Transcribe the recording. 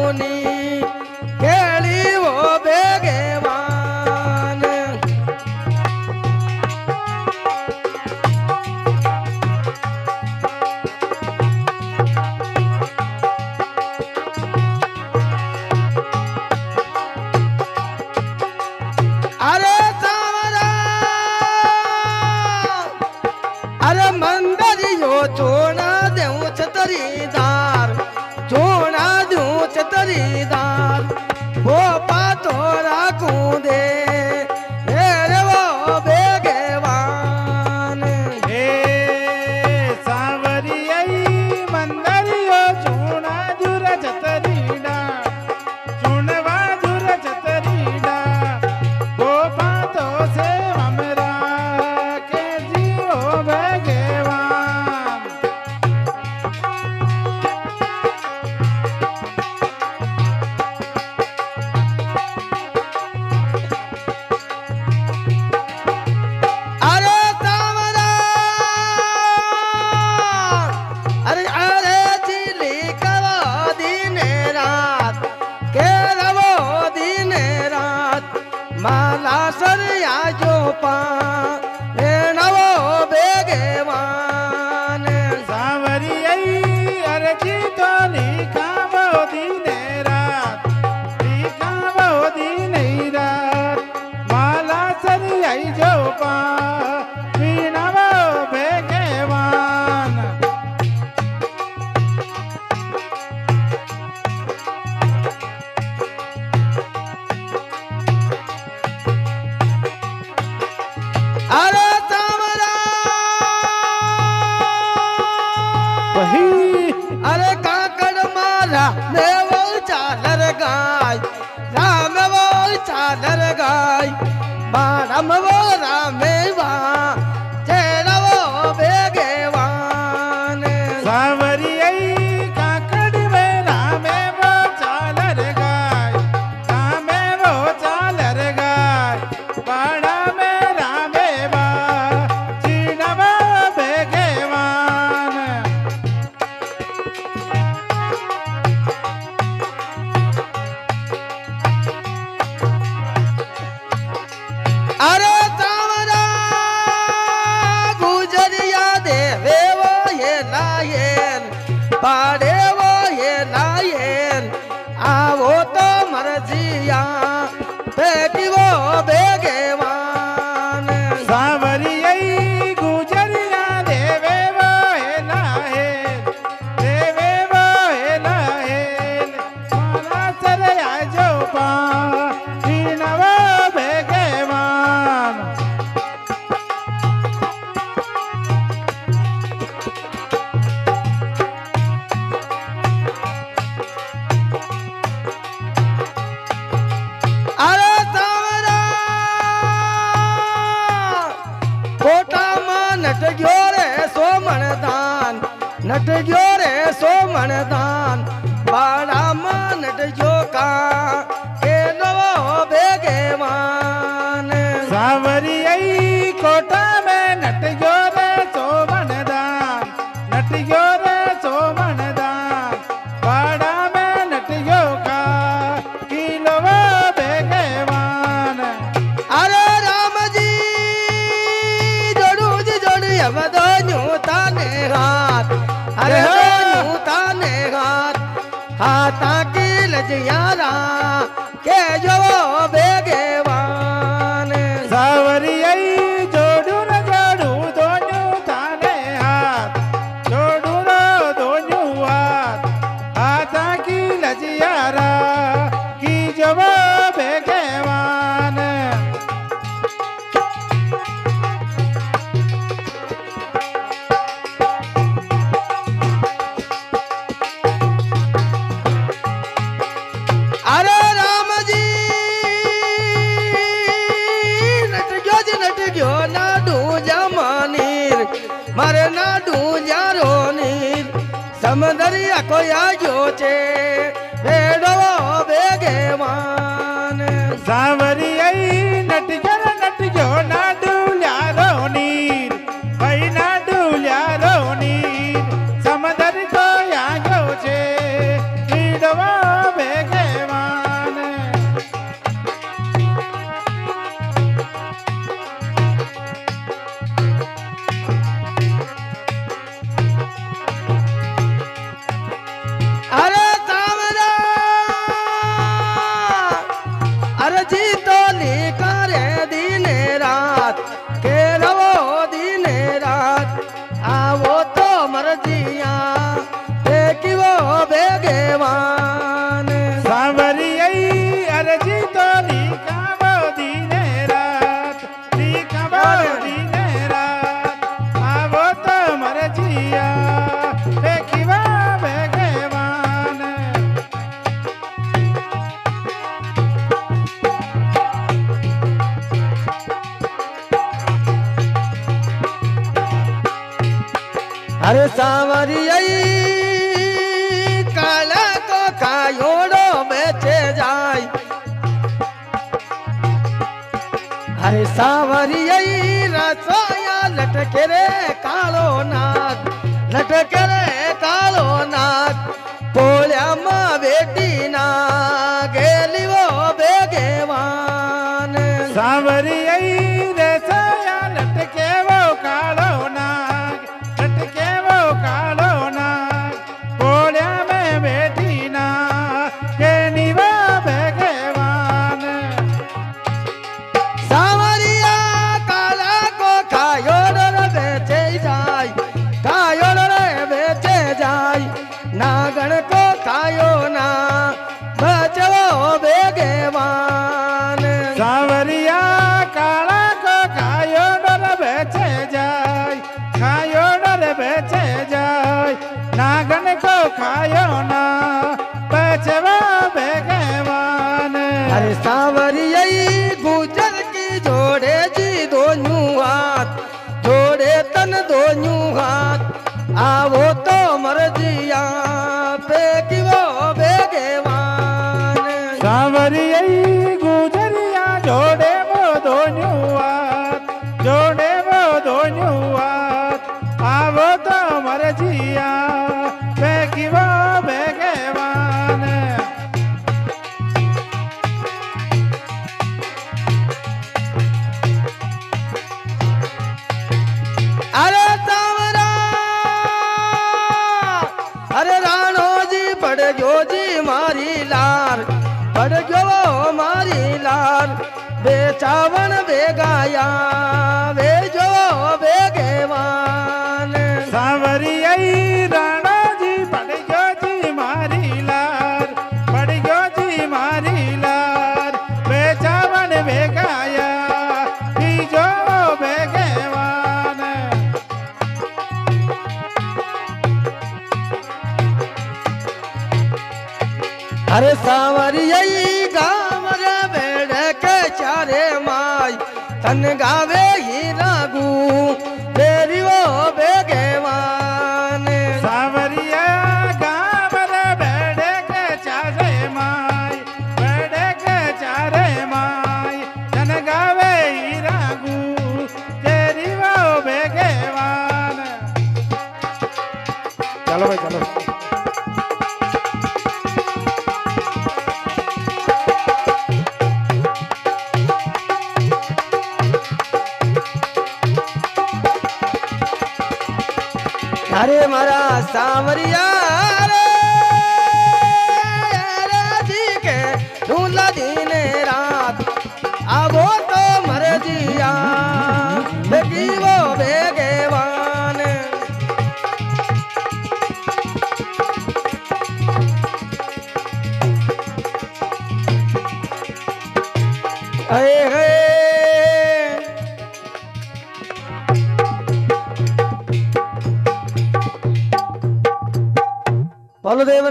જૂની કેળી ઓ બેગેવાન અરે અરે મંદરિયો ચોણા દેવું છતરીદાર ચોણા દઉં છતરીદાર ભોપા તો રાખું દે રેવો બેગેવાન હે સાવરિયાઈ મંદરિયો ચૂણા દુર જતરીડા ચૂણવા દુર જતરીડા ગોપા તો સે મમરા કે જીવો ભગવાન અરે સાવરા અરે અરે ચીલી કવા દિને રાત કે રવો દિને રાત માલા સરિયા જો પા નવો બેગેવાન સાવરિયાઈ અરજી તો લીખાવો દિને રાત માલા સરિયાઈ જો પા વીણવો ભગવાન અરે સાવરા વહી અરે કાકડ મારા મેવો ચાલર ગાય રામ વો ચાલર ગાય બારમ વો રામે વા ચેરવો બેગેવાન સાવરિયાઈ કાકડ મે રામે વો ચાલર ગાય રામે વો ચાલર ગાય પાડા મે રામે વા ચીણવો ભગવાન અરે સાવરા ગુજરિયા દેવેવો હે લાયન પાડેવો હે લાયન આવો તો મરજિયા બેટીવો બેગેવાન સાવરિયાઈ ગુજરિયા દેવે વો હેલા હેલ મારા સરયા જો પા વીણવો ભગવાન અરે સાવરા કોટામાં નટગ્યો રે સોમણદાન નટગ્યો રે સોમણદાન બાળામાં નટગ્યો કા કે નવો બેગેવાન સાવરિયાઈ કોટા મે નટજો રે સોમણદાન નટજો રે સોમણદાન પાડા મે નટજો કા કિલોવો ભગવાન અરે રામજી જોડું જ જોડું એવદો ન્યૂતાને હાથ અરે ન્યૂતાને હાથ હાથા કી લજયારા કે જોવો બેગેવાન સાવરિયાઈ જોડું ન જોડું દોન્યું તાને હાથ જોડું નો દોન્યું હાથ હાથા કી લજિયારા કી જવો ભગવાન અરે રામજી નટગ્યો નાડુ જમાનીર મારે નાડુ જારો નીર સમદરિયા કોઈ આવ્યો છે ભેડો બેગેવાન સાવરિયાઈ નટજો ના ડુલ્યા રો નીર ભાઈ ના ડુલ્યા રો નીર સમદર તો આવ્યો છે વીડવા ભેગા अरे सावरियाई काला को कायोड़ो बेचे जाय अरे सावरियाई रसोया लटके रे कालो नाग लटके रे कालो नाग पोळ्या मा बेटी ना गेली वो बेगेवान सावरियाई रसोया लटके वो कालो नाग लटके वो कालो नाग पोळ्या में बेटी ना गेली वो बेगेवान सावरिया काला को कायोड़ो रे बेचे जाय कायोड़ो रे बेचे जाय नागण को खायो ना बचवो बेगेवान सावरिया काला को खायो डर बेचे जाय खायो डर बेचे जाय नागन को खायो ना बचवा बेगवान अरे सावरियाई गुजर की जोड़े जी दोनों हाथ जोड़े तन दोनों हाथ आवो तो मर्जिया पे की वो बेगेवान सावरियाई गुजरिया जोड़े वो दोनों हाथ जोड़े वो दोनों हाथ आवो तो मर्जिया बेगी वो बेगवान अरे सावरा अरे राणो जी पड़ गयो जी मारी लार पड़ गयो मारी लार बेचावन बेगाया वे जो बेगेवान सावरियाई राणा जी पड़ गयो जी मारी लार पड़ गयो जी मारी लार बेचावन बेगाया बीजो बेगवान अरे सावरियाई गाँव रे बेड़ के चारे माई तन गावे ही रागू तेरी वो बेगेवान सावरिया गाँव रे बेड़े के चारे माई बेड़े के चारे माई जन गावे हीरागू तेरी वो बेगवान चलो भाई चलो अरे मारा सावरिया रे जी के ढूंढला दिन रात आवो तो मर्जिया बेगी वो बेगेवान अरे बलदेव